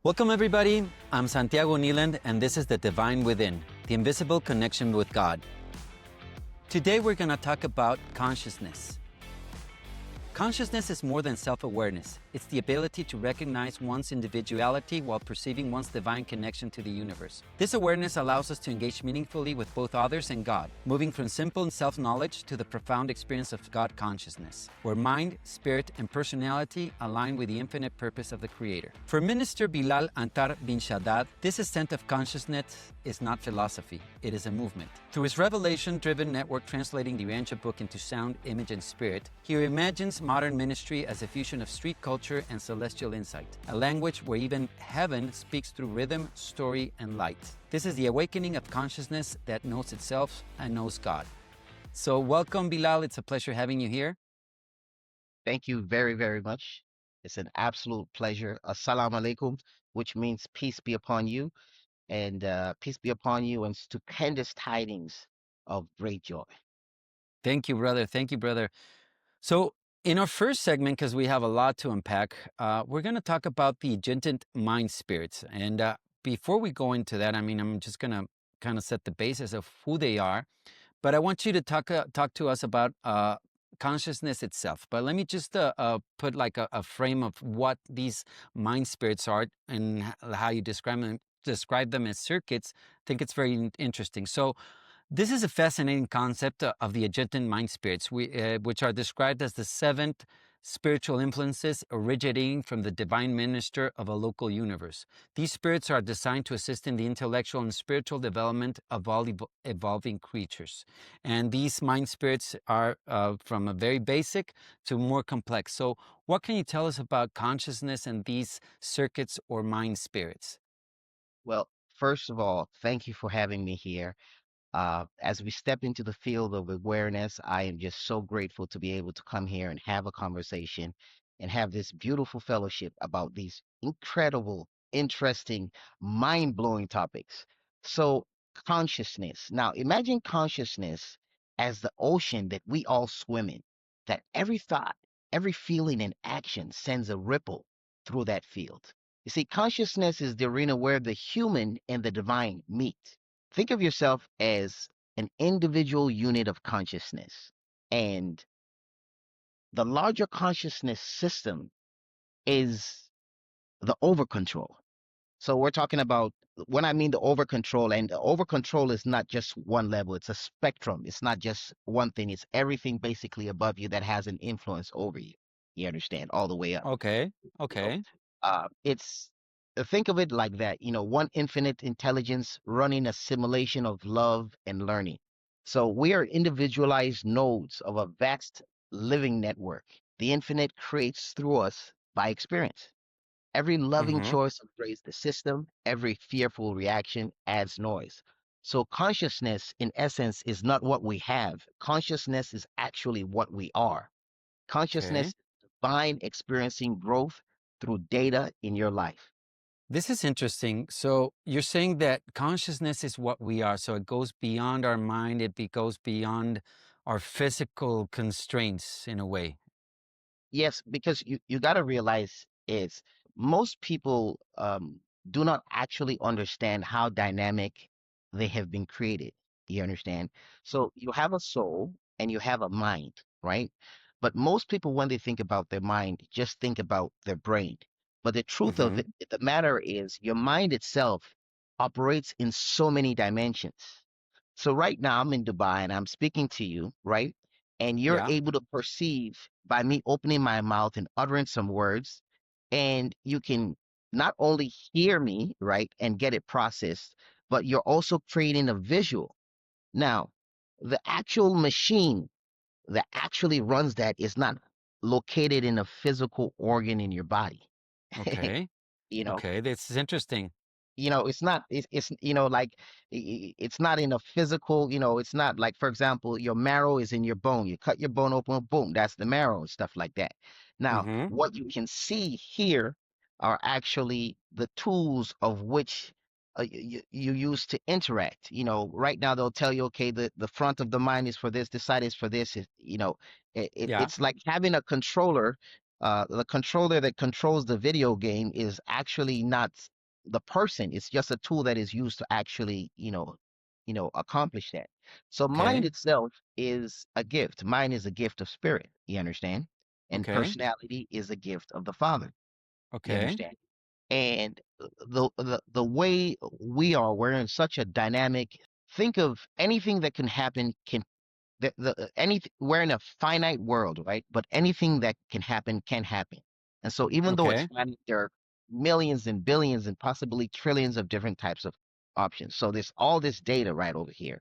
Welcome everybody, I'm Santiago Kneeland and this is The Divine Within, the invisible connection with God. Today we're going to talk about consciousness. Consciousness is more than self-awareness. It's the ability to recognize one's individuality while perceiving one's divine connection to the universe. This awareness allows us to engage meaningfully with both others and God, moving from simple self-knowledge to the profound experience of God consciousness, where mind, spirit, and personality align with the infinite purpose of the Creator. For Minister Bilal Antar Bin Shaddad, this ascent of consciousness is not philosophy, it is a movement. Through his revelation-driven network translating the ancient book into sound, image, and spirit, he imagines modern ministry as a fusion of street culture and celestial insight, a language where even heaven speaks through rhythm, story, and light. This is the awakening of consciousness that knows itself and knows God. So welcome, Bilal. It's a pleasure having you here. Thank you very, very much. It's an absolute pleasure. Assalamu alaikum, which means peace be upon you, and peace be upon you and stupendous tidings of great joy. Thank you, brother. Thank you, brother. So in our first segment, because we have a lot to unpack, we're going to talk about the Adjutant Mind Spirits. And before we go into that, I'm just going to kind of set the basis of who they are. But I want you to talk to us about consciousness itself. But let me just put like a frame of what these mind spirits are and how you describe them as circuits. I think it's very interesting. So this is a fascinating concept of the adjutant mind spirits, which are described as the seventh spiritual influences originating from the divine minister of a local universe. These spirits are designed to assist in the intellectual and spiritual development of all evolving creatures. And these mind spirits are from a very basic to more complex. So what can you tell us about consciousness and these circuits or mind spirits? Well, first of all, thank you for having me here. As we step into the field of awareness, I am just so grateful to be able to come here and have a conversation and have this beautiful fellowship about these incredible, interesting, mind blowing topics. So, consciousness. Now, imagine consciousness as the ocean that we all swim in, that every thought, every feeling, and action sends a ripple through that field. You see, consciousness is the arena where the human and the divine meet. Think of yourself as an individual unit of consciousness, and the larger consciousness system is the over control. So we're talking about when I mean the over control, and the over control is not just one level, it's a spectrum. It's not just one thing, it's everything basically above you that has an influence over you. You understand? All the way up. Okay, You know, okay. it's think of it like that, one infinite intelligence running a simulation of love and learning. So we are individualized nodes of a vast living network. The infinite creates through us by experience. Every loving Mm-hmm. choice upgrades the system, every fearful reaction adds noise. So consciousness, in essence, is not what we have. Consciousness is actually what we are. Consciousness Okay. is divine experiencing growth through data in your life. This is interesting. So you're saying that consciousness is what we are. So it goes beyond our mind, goes beyond our physical constraints in a way. Yes, because you got to realize is most people do not actually understand how dynamic they have been created. You understand? So you have a soul and you have a mind, right? But most people, when they think about their mind, just think about their brain. But the truth of Mm-hmm. it, the matter is, your mind itself operates in so many dimensions. So right now I'm in Dubai and I'm speaking to you, right? And you're Yeah. able to perceive by me opening my mouth and uttering some words, and you can not only hear me, right, and get it processed, but you're also creating a visual. Now, the actual machine that actually runs that is not located in a physical organ in your body. Okay. you know, Okay. This is interesting. it's not it's like it's not in a physical, it's not like, for example, your marrow is in your bone. You cut your bone open, boom, that's the marrow and stuff like that. Now Mm-hmm. what you can see here are actually the tools of which you use to interact. Right now they'll tell you, okay, the front of the mind is for this side is for this. Yeah. It's like having a controller. The controller that controls the video game is actually not the person. It's just a tool that is used to actually, accomplish that. So mind Okay. itself is a gift. Mind is a gift of spirit. You understand? And Okay. personality is a gift of the Father. You Okay. understand? And the way we are, we're in such a dynamic. Think of anything that can happen can the anything we're in a finite world, right? But anything that can happen can happen. And so even though it's Okay. finite, there are millions and billions and possibly trillions of different types of options. So there's all this data right over here.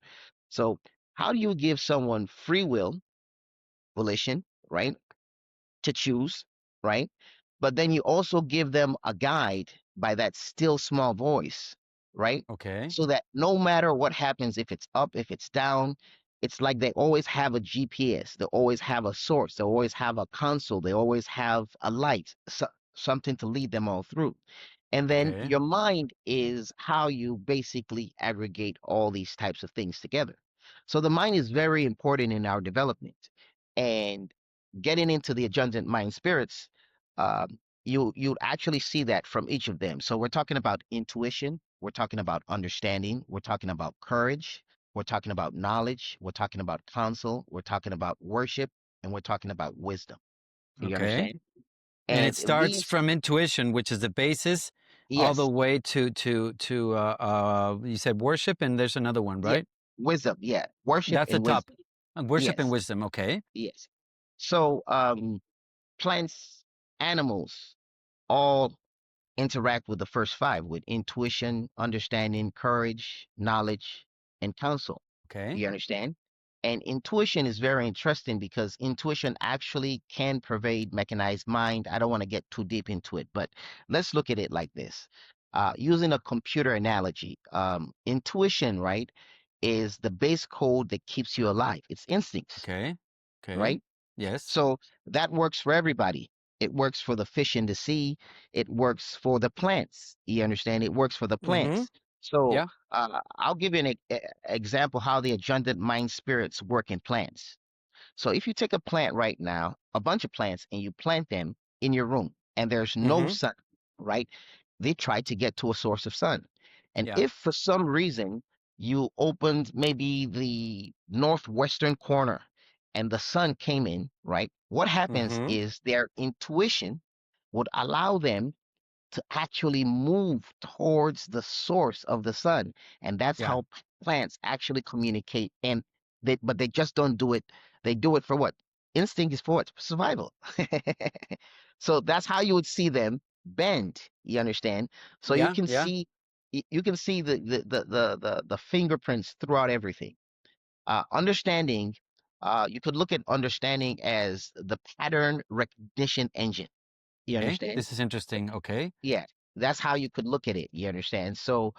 So how do you give someone free will, volition, right? To choose, right? But then you also give them a guide by that still small voice, right? Okay. So that no matter what happens, if it's up, if it's down, it's like they always have a GPS, they always have a source, they always have a console, they always have a light, something to lead them all through. And then Okay. your mind is how you basically aggregate all these types of things together. So the mind is very important in our development. And getting into the adjutant mind spirits, you actually see that from each of them. So we're talking about intuition, we're talking about understanding, we're talking about courage, we're talking about knowledge, we're talking about counsel, we're talking about worship, and we're talking about wisdom. You Okay. understand? And it And starts these, from intuition, which is the basis, all the yes, way to you said worship, and there's another one, yeah, right? wisdom, yeah, worship That's the and top. wisdom, Worship and yes, wisdom. Okay. yes. So plants, animals, all interact with the first five with intuition, understanding, courage, knowledge, and counsel. Okay. You understand? And intuition is very interesting because intuition actually can pervade mechanized mind. I don't want to get too deep into it, but let's look at it like this. Using a computer analogy, intuition, right, is the base code that keeps you alive. It's instincts, Okay. Okay. right? Yes. So that works for everybody. It works for the fish in the sea. It works for the plants. You understand? It works for the Mm-hmm. plants. So Yeah. I'll give you an example how the adjunct mind spirits work in plants. So if you take a plant right now, a bunch of plants, and you plant them in your room, and there's no Mm-hmm. sun, right? They try to get to a source of sun. And Yeah. if for some reason you opened maybe the northwestern corner and the sun came in, right? What happens Mm-hmm. is their intuition would allow them to actually move towards the source of the sun. And that's Yeah. how plants actually communicate. And but they just don't do it. They do it for what? Instinct is for what? Survival. So that's how you would see them bend. You understand? So you Yeah. can Yeah. see you can see the fingerprints throughout everything. Understanding, you could look at understanding as the pattern recognition engine. You Okay. understand? This is interesting. Okay. Yeah, that's how you could look at it. You understand? So,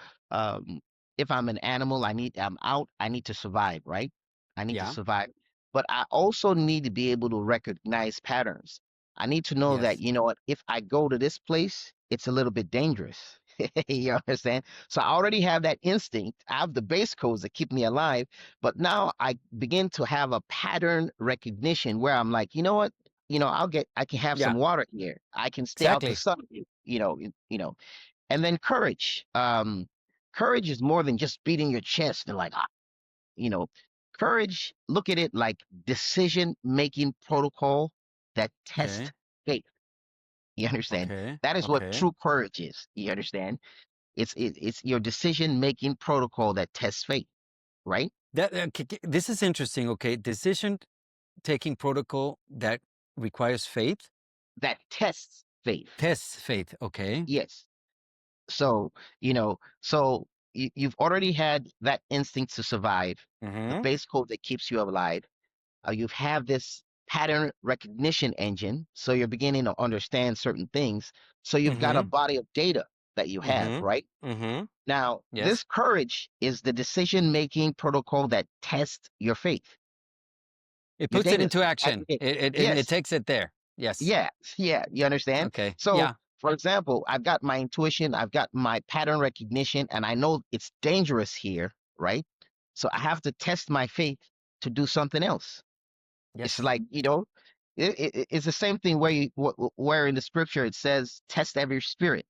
if I'm an animal, I'm out, I need to survive, right? I need to Yeah. survive. But I also need to be able to recognize patterns. I need to know that, Yes. you know what, if I go to this place, it's a little bit dangerous. You understand? So I already have that instinct. I have the base codes that keep me alive, but now I begin to have a pattern recognition where I'm like, you know what? I can have some Yeah. water here. I can stay out the Exactly. sun, and then courage. Courage is more than just beating your chest and like, you know, courage, look at it like decision making protocol that test Okay. faith. You understand? Okay. That is what Okay. true courage is. You understand? It's your decision making protocol that tests faith, right? This is interesting. Okay. Decision taking protocol that requires faith, That tests faith. tests faith. Okay. Yes. So, you've already had that instinct to survive, the Mm-hmm. base code that keeps you alive. You have this pattern recognition engine, so you're beginning to understand certain things. So you've got a Mm-hmm. body of data that you have, Mm-hmm. right? Mm-hmm. Now, Yes. this courage is the decision-making protocol that tests your faith, It your puts it data. into action. Aggregate. It Yes, takes it there. Yes. yeah, yeah, you understand? Okay. So, Yeah. for example, I've got my intuition, I've got my pattern recognition, and I know it's dangerous here, right? So I have to test my faith to do something else. It's Yes. like, It's the same thing where where in the scripture it says, "Test every spirit."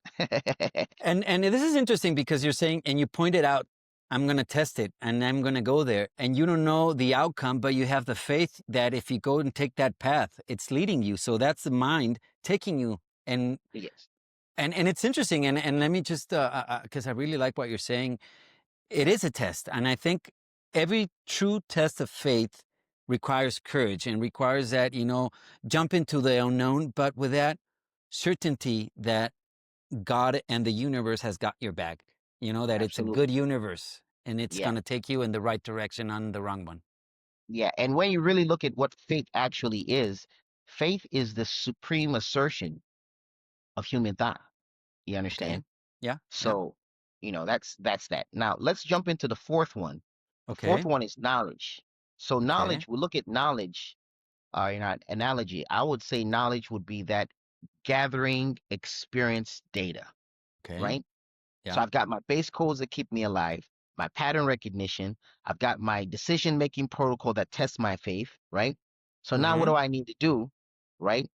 And this is interesting because you're saying, and you pointed out, I'm going to test it and I'm going to go there, and you don't know the outcome, but you have the faith that if you go and take that path, it's leading you. So that's the mind taking you, and Yes, and it's interesting. And let me just because I really like what you're saying. It is a test, and I think every true test of faith requires courage and requires that jump into the unknown, but with that certainty that God and the universe has got your back. That it's a good absolutely. universe and it's Yeah, going to take you in the right direction on the wrong one. yeah. And when you really look at what faith is the supreme assertion of human thought. You Okay. understand? Yeah. Yeah. So, that's that. Now, let's jump into the fourth one. The fourth Okay. one is knowledge. So, Okay. knowledge, we look at knowledge, analogy. I would say knowledge would be that gathering experience data, Okay. right? So Yeah. I've got my base codes that keep me alive, my pattern recognition. I've got my decision making protocol that tests my faith, right? So now what Mm-hmm. do I need to do, right?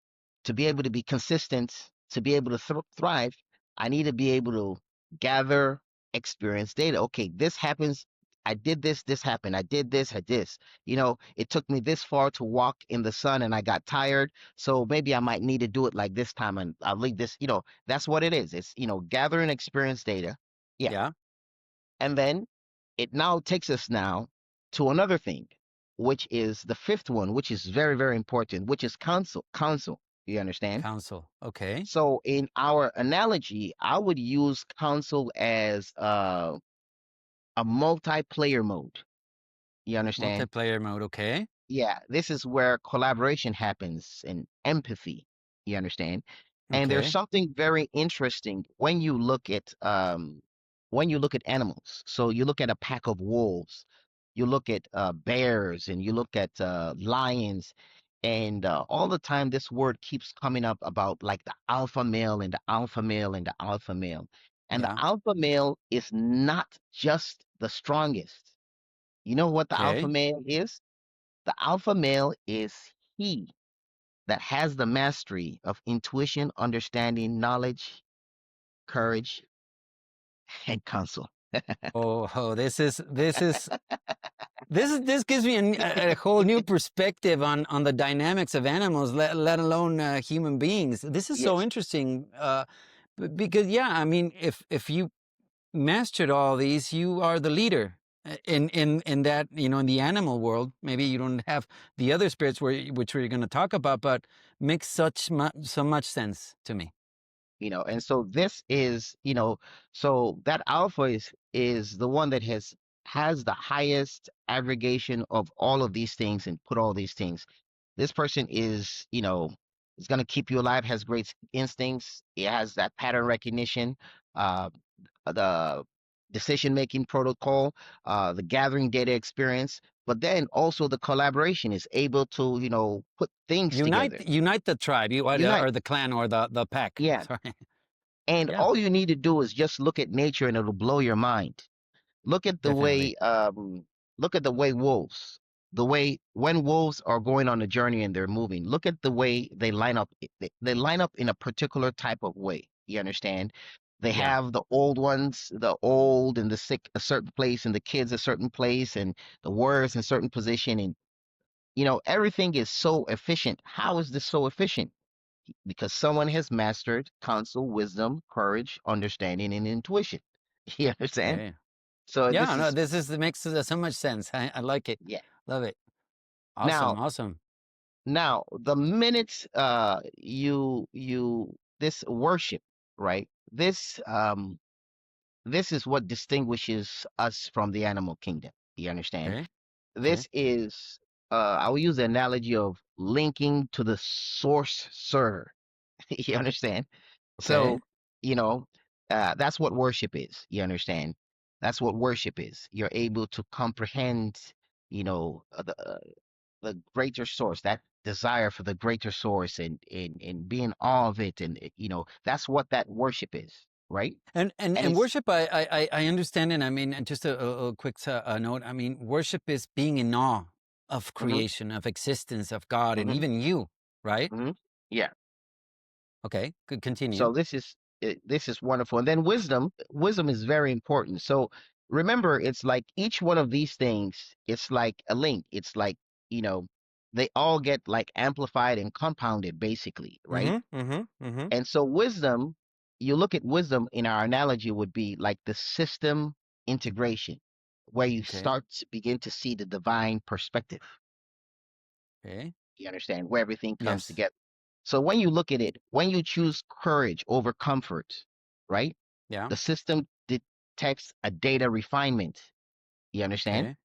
To be able to be consistent, to be able to thrive, I need to be able to gather experience data. Okay, this happens. I did this, this happened. I did this, I this. It took me this far to walk in the sun and I got tired. So maybe I might need to do it like this time and I'll leave this, that's what it is. It's, gathering experience data. Yeah. Yeah. And then it now takes us now to another thing, which is the fifth one, which is very, very important, which is counsel. Counsel. You understand? Counsel. Okay. So in our analogy, I would use counsel as a multiplayer mode. You understand? Multiplayer mode. Okay. Yeah, this is where collaboration happens and empathy. You understand? And there's Okay. something very interesting when you look at animals. So you look at a pack of wolves, you look at bears, and you look at lions, and all the time this word keeps coming up about like the alpha male and the alpha male and the alpha male. And the Yeah. alpha male is not just the strongest. You know what the alpha Okay. male is? The alpha male is he that has the mastery of intuition, understanding, knowledge, courage, and counsel. Oh, this gives me a whole new perspective on the dynamics of animals, let alone human beings. This is so Yes, interesting because, yeah, I mean, if you mastered all these, you are the leader in that, in the animal world. Maybe you don't have the other spirits which we're going to talk about, but makes so much sense to me. and so this is, so that alpha is the one that has the highest aggregation of all of these things and put all these things. This person is going to keep you alive, has great instincts. It has that pattern recognition, uh, the decision making protocol, the gathering data experience, but then also the collaboration is able to, put things together. Unite the tribe, Unite. or the clan, or the pack. Yeah. Sorry. And Yeah. all you need to do is just look at nature and it'll blow your mind. Look at the Definitely. way wolves, the way when wolves are going on a journey and they're moving, look at the way they line up. They line up in a particular type of way. You understand? They Yeah. have the old ones, the old and the sick a certain place, and the kids a certain place, and the warriors in a certain position, and everything is so efficient. How is this so efficient? Because someone has mastered counsel, wisdom, courage, understanding, and intuition. You understand? Okay. So Yeah, this no, is this makes so much sense. I like it. yeah. Love it. Awesome. Now, Awesome. the minute you this worship, right? This is what distinguishes us from the animal kingdom. You understand? Okay. Okay. This is I will use the analogy of linking to the source server. You understand? Okay. So, you know, that's what worship is. You understand? That's what worship is. You're able to comprehend, the greater source, that desire for the greater source, and be in awe of it, and that's what that worship is, right? And And and it's worship, I understand it. I mean, and just a quick note. I mean, worship is being in awe of hmm creation, of existence, of God, and hmm even you. right? Hmm. Yeah. Okay, good. Continue. So this is wonderful. And then wisdom is very important. So remember, it's like each one of these things, it's like a link. It's like, you know, they all get like amplified and compounded basically, right? Mm-hmm. Mm-hmm. Mm-hmm. And so wisdom, you look at wisdom in our analogy would be like the system integration, where you Okay. start to begin to see the divine perspective. Okay. You understand where everything comes Yes. together. So when you look at it, when you choose courage over comfort, right? Yeah. The system detects a data refinement. You understand? Okay.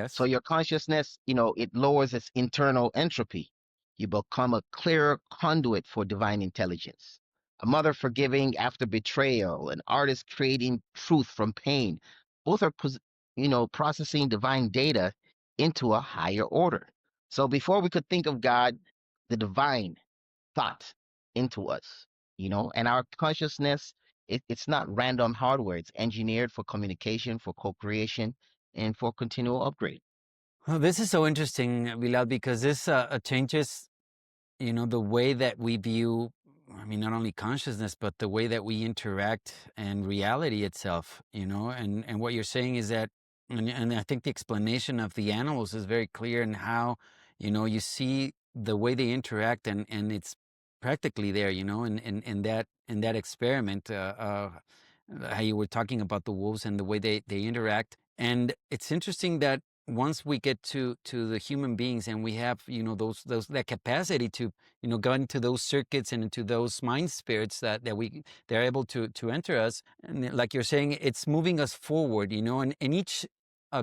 So Yes. your consciousness, it lowers its internal entropy. You become a clearer conduit for divine intelligence. A mother forgiving after betrayal, an artist creating truth from pain. Both are, processing divine data into a higher order. So before we could think of God, the divine thought into us, and our consciousness, it's not random hardware. It's engineered for communication, for co-creation, and for continual upgrade. Oh, this is so interesting, Bilal, because this changes, the way that we view, I mean, not only consciousness, but the way that we interact and reality itself, and what you're saying is that, and I think the explanation of the animals is very clear in how, you see the way they interact and it's practically there, in that experiment, how you were talking about the wolves and the way they interact. And it's interesting that once we get to the human beings and we have those that capacity to go into those circuits and into those mind spirits that they're able to enter us, and like you're saying, it's moving us forward, and each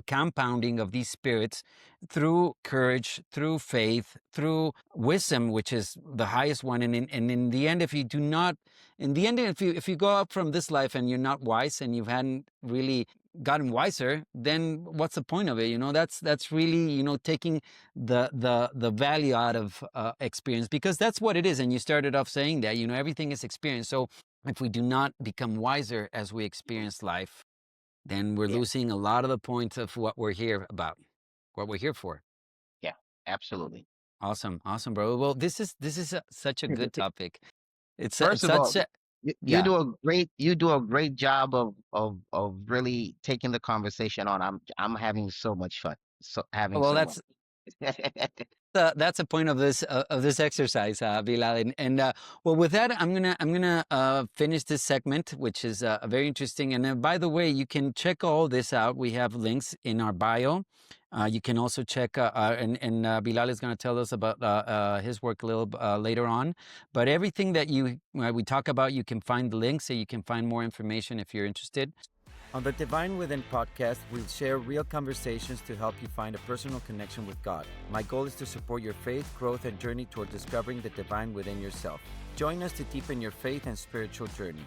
compounding of these spirits through courage, through faith, through wisdom, which is the highest one. And in the end, if you do not, in the end, if you go out from this life and you're not wise and you hadn't really gotten wiser, then what's the point of it? That's really taking the value out of experience, because that's what it is. And you started off saying that everything is experience. So if we do not become wiser as we experience life, then we're Yeah, losing a lot of the points of what we're here about, what we're here for. yeah, absolutely. Awesome, awesome, bro. Well, this is such a good topic. It's First of all, such a, you yeah. do a great job of really taking the conversation on. I'm having so much fun. So having Well, so much. that's the point of this exercise, Bilal. And well, with that, I'm gonna finish this segment, which is very interesting. And by the way, you can check all this out. We have links in our bio. You can also check, and Bilal is going to tell us about his work a little later on. But everything that we talk about, you can find the links, so you can find more information if you're interested. On the Divine Within podcast, we'll share real conversations to help you find a personal connection with God. My goal is to support your faith, growth, and journey toward discovering the divine within yourself. Join us to deepen your faith and spiritual journey.